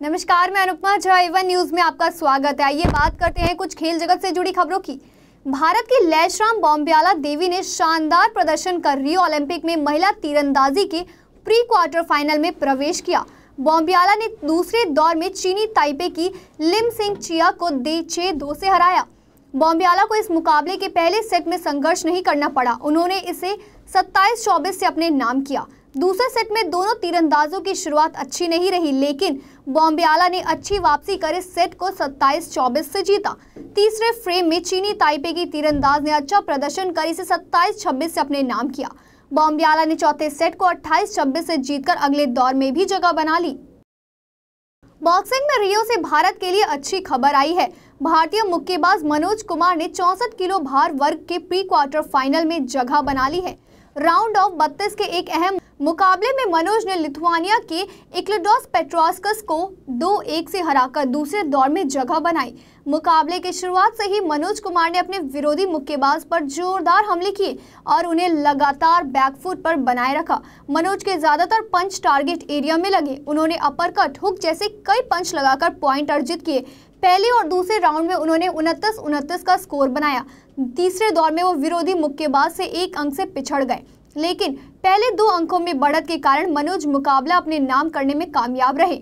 नमस्कार, मैं Anupama Jha. A1 news में आपका स्वागत है। आइए बात करते हैं कुछ खेल जगत से जुड़ी खबरों की। भारत की लैशराम बोम्बियाला देवी ने शानदार प्रदर्शन कर रियो ओलंपिक में महिला तीरंदाजी के प्री क्वार्टर फाइनल में प्रवेश किया। बोम्बियाला ने दूसरे दौर में चीनी ताइपे की लिम सिंह चिया को 6-2 से हराया। बोम्बियाला को इस मुकाबले के पहले सेट में संघर्ष नहीं करना पड़ा। उन्होंने इसे 27-24 से अपने नाम किया। दूसरे सेट में दोनों तीरंदाजों की शुरुआत अच्छी नहीं रही, लेकिन बोम्बियाला ने अच्छी वापसी कर इस सेट को 27-24 से जीता। तीसरे फ्रेम में चीनी ताइपे की तीरंदाज ने अच्छा प्रदर्शन कर इसे 27-26 से अपने नाम किया। बोम्बियाला ने चौथे सेट को 28-26 से जीतकर अगले दौर में भी जगह बना ली। बॉक्सिंग में रियो से भारत के लिए अच्छी खबर आई है। भारतीय मुक्केबाज मनोज कुमार ने 64 किलो भार वर्ग के प्री क्वार्टर फाइनल में जगह बना ली है। राउंड ऑफ 32 के एक अहम मुकाबले में मनोज ने लिथुआनिया के इक्लिडोस पेट्रोस्कस को 2-1 से हराकर दूसरे दौर में जगह बनाई। मुकाबले की शुरुआत से ही मनोज कुमार ने अपने विरोधी मुक्केबाज पर जोरदार हमले किए और उन्हें लगातार बैकफुट पर बनाए रखा। मनोज के ज्यादातर पंच टारगेट एरिया में लगे। उन्होंने अपरकट, हुक जैसे कई पंच लगाकर पॉइंट अर्जित किए। पहले और दूसरे राउंड में उन्होंने 29-29 का स्कोर बनाया। तीसरे दौर में वो विरोधी मुक्केबाज से 1 अंक से पिछड़ गए, लेकिन पहले 2 अंकों में बढ़त के कारण मनोज मुकाबला अपने नाम करने में कामयाब रहे।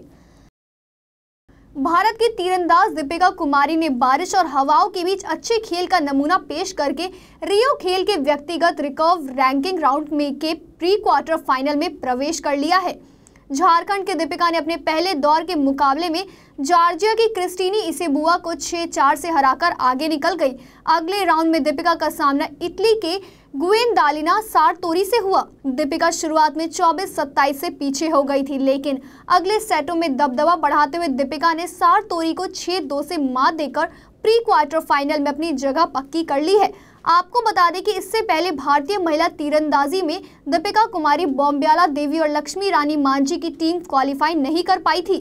भारत की तीरंदाज दीपिका कुमारी ने बारिश और हवाओं के बीच अच्छे खेल का नमूना पेश करके रियो खेल के व्यक्तिगत रिकर्व रैंकिंग राउंड में के प्री क्वार्टर फाइनल में प्रवेश कर लिया है। झारखंड के दीपिका ने अपने पहले दौर के मुकाबले में जॉर्जिया की क्रिस्टीनी इसेबुआ को 6-4 से हराकर आगे निकल गई। अगले राउंड में दीपिका का सामना इटली के गुएंडालिना सारतोरी से हुआ। दीपिका शुरुआत में 24-27 से पीछे हो गई थी, लेकिन अगले सेटों में दबदबा बढ़ाते हुए दीपिका ने सारतोरी को 6-2 से मात देकर प्री क्वार्टर फाइनल में अपनी जगह पक्की कर ली है। आपको बता दें कि इससे पहले भारतीय महिला तीरंदाजी में दीपिका कुमारी, बोम्बियाला देवी और लक्ष्मी रानी मांझी की टीम क्वालिफाई नहीं कर पाई थी।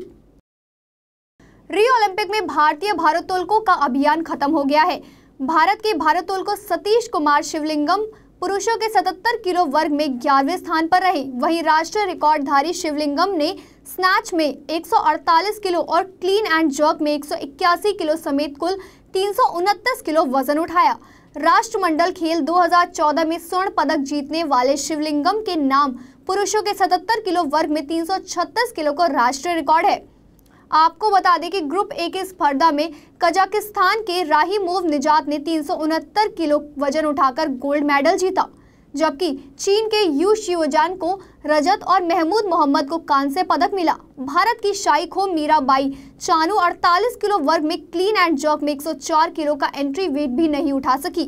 रियो ओलंपिक में भारतीय भारोत्तोलकों का अभियान खत्म हो गया है। भारत के भारोत्तोलक सतीश कुमार शिवलिंगम पुरुषों के 77 किलो वर्ग में 11वें स्थान पर रहे। वहीं राष्ट्रीय रिकॉर्डधारी शिवलिंगम ने स्नैच में 148 किलो और क्लीन एंड जर्क में 181 किलो समेत कुल 329 किलो वजन उठाया। राष्ट्रमंडल खेल 2014 में स्वर्ण पदक जीतने वाले शिवलिंगम के नाम पुरुषों के 77 किलो वर्ग में 336 किलो का राष्ट्रीय रिकॉर्ड है। आपको बता दें कि ग्रुप ए के स्पर्धा में कजाकिस्तान के राहीमोव निजात ने 369 किलो वजन उठाकर गोल्ड मेडल जीता, जबकि चीन के यू शियोजान को रजत और महमूद मोहम्मद को कांस्य पदक मिला। भारत की शाइखो मीराबाई चानू 48 किलो वर्ग में क्लीन एंड जर्क में 104 किलो का एंट्री वेट भी नहीं उठा सकी।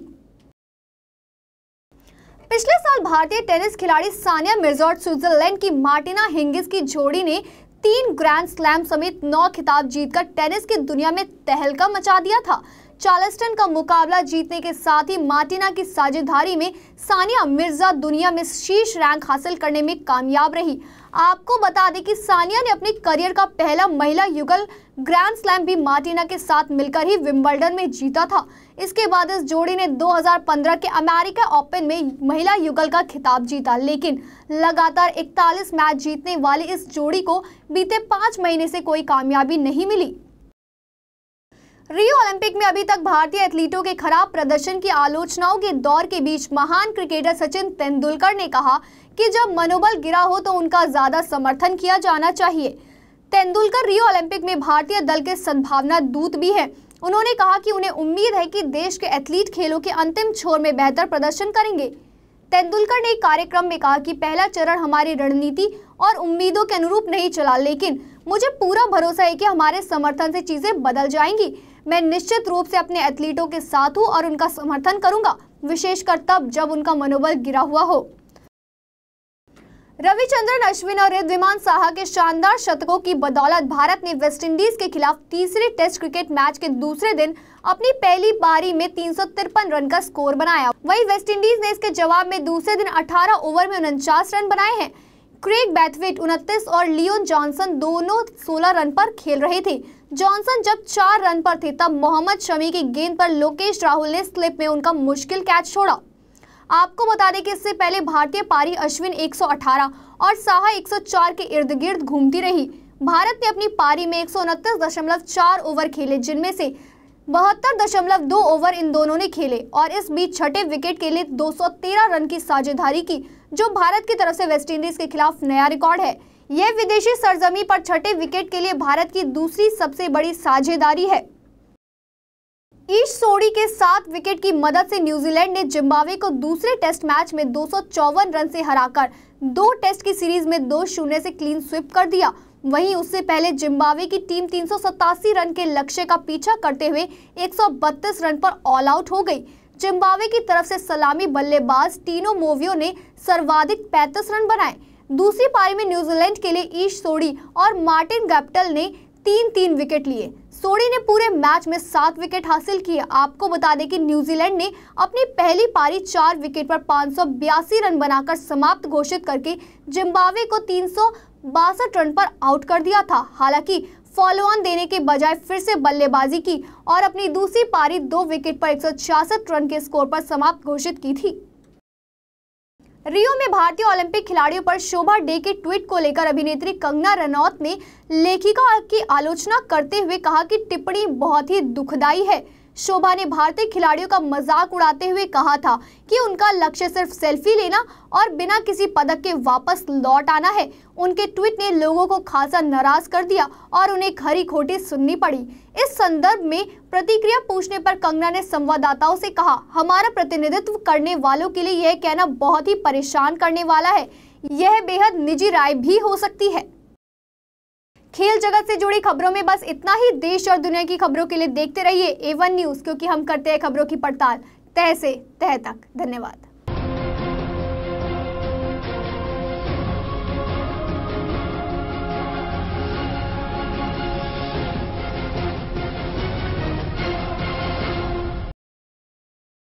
पिछले साल भारतीय टेनिस खिलाड़ी सानिया मिर्जा और स्विट्जरलैंड की मार्टिना हिंगिस की जोड़ी ने 3 ग्रैंड स्लैम समेत 9 खिताब जीतकर टेनिस की दुनिया में तहलका मचा दिया था। चार्ल्सटन का मुकाबला जीतने के साथ ही मार्टिना की साझेदारी में सानिया मिर्जा दुनिया में शीर्ष रैंक हासिल करने में कामयाब रही। आपको बता दें कि सानिया ने अपने करियर का पहला महिला युगल ग्रैंड स्लैम भी मार्टिना के साथ मिलकर ही विंबलडन में जीता था। इसके बाद इस जोड़ी ने 2015 के अमेरिका ओपन में महिला युगल का खिताब जीता, लेकिन लगातार 41 मैच जीतने वाली इस जोड़ी को बीते 5 महीने से कोई कामयाबी नहीं मिली। रियो ओलंपिक में अभी तक भारतीय एथलीटों के खराब प्रदर्शन की आलोचनाओं के दौर के बीच महान क्रिकेटर सचिन तेंदुलकर ने कहा कि जब मनोबल गिरा हो तो उनका ज्यादा समर्थन किया जाना चाहिए। तेंदुलकर रियो ओलंपिक में भारतीय दल के सद्भावना दूत भी हैं। उन्होंने कहा कि उन्हें उम्मीद है कि देश के एथलीट खेलों के अंतिम छोर में बेहतर प्रदर्शन करेंगे। तेंदुलकर ने एक कार्यक्रम में कहा कि पहला चरण हमारी रणनीति और उम्मीदों के अनुरूप नहीं चला, लेकिन मुझे पूरा भरोसा है कि हमारे समर्थन से चीजें बदल जाएंगी। मैं निश्चित रूप से अपने एथलीटों के साथ हूं और उनका समर्थन करूंगा, विशेषकर तब जब उनका मनोबल गिरा हुआ हो। रविचंद्रन अश्विन और रिद्धिमान साहा के शानदार शतकों की बदौलत भारत ने वेस्टइंडीज के खिलाफ तीसरे टेस्ट क्रिकेट मैच के दूसरे दिन अपनी पहली पारी में 353 रन का स्कोर बनाया। वहीं वेस्टइंडीज ने इसके जवाब में दूसरे दिन 18 ओवर में 49 रन बनाए हैं। क्रेग बैथवेट 29 और लियोन जॉनसन दोनों 16 रन पर खेल रहे थे। जॉनसन जब 4 रन पर थे तब मोहम्मद शमी की गेंद पर लोकेश राहुल ने स्लिप में उनका मुश्किल कैच छोड़ा। आपको बता दें कि इससे पहले भारतीय पारी अश्विन 118 और साहा 104 के इर्द गिर्द घूमती रही। भारत ने अपनी पारी में 129.4 ओवर खेले, जिनमें से 72.2 ओवर इन दोनों ने खेले और इस बीच छठे विकेट के लिए 213 रन की साझेदारी की, जो भारत की तरफ से वेस्टइंडीज के खिलाफ नया रिकॉर्ड है। यह विदेशी सरजमी पर छठे विकेट के लिए भारत की दूसरी सबसे बड़ी साझेदारी है। ईश सोडी के 7 विकेट की मदद से न्यूजीलैंड ने जिम्बाब्वे को दूसरे टेस्ट मैच में 254 रन से हराकर 2 टेस्ट की सीरीज में 2-0 से क्लीन स्वीप कर दिया। वहीं उससे पहले जिम्बाब्वे की टीम 387 रन के लक्ष्य का पीछा करते हुए 132 रन पर ऑल आउट हो गई। जिम्बाब्वे की तरफ से सलामी बल्लेबाज टीनो मोवियो ने सर्वाधिक 35 रन बनाए। दूसरी पारी में न्यूजीलैंड के लिए ईश सोडी और मार्टिन गैप्टिल ने 3-3 विकेट लिए। सोडी ने पूरे मैच में 7 विकेट हासिल किए। आपको बता दें कि न्यूजीलैंड ने अपनी पहली पारी 4 विकेट पर 582 रन बनाकर समाप्त घोषित करके जिम्बाब्वे को 362 रन पर आउट कर दिया था। हालांकि फॉलो ऑन देने के बजाय फिर से बल्लेबाजी की और अपनी दूसरी पारी 2 विकेट पर 166 रन के स्कोर पर समाप्त घोषित की थी। रियो में भारतीय ओलंपिक खिलाड़ियों पर शोभा डे के ट्वीट को लेकर अभिनेत्री कंगना रनौत ने लेखिका की आलोचना करते हुए कहा कि टिप्पणी बहुत ही दुखदाई है। शोभा ने भारतीय खिलाड़ियों का मजाक उड़ाते हुए कहा था कि उनका लक्ष्य सिर्फ सेल्फी लेना और बिना किसी पदक के वापस लौट आना है। उनके ट्वीट ने लोगों को खासा नाराज कर दिया और उन्हें खरी खोटी सुननी पड़ी। इस संदर्भ में प्रतिक्रिया पूछने पर कंगना ने संवाददाताओं से कहा, हमारा प्रतिनिधित्व करने वालों के लिए यह कहना बहुत ही परेशान करने वाला है। यह बेहद निजी राय भी हो सकती है। खेल जगत से जुड़ी खबरों में बस इतना ही। देश और दुनिया की खबरों के लिए देखते रहिए A1 न्यूज़, क्योंकि हम करते हैं खबरों की पड़ताल तह से तह तक। धन्यवाद।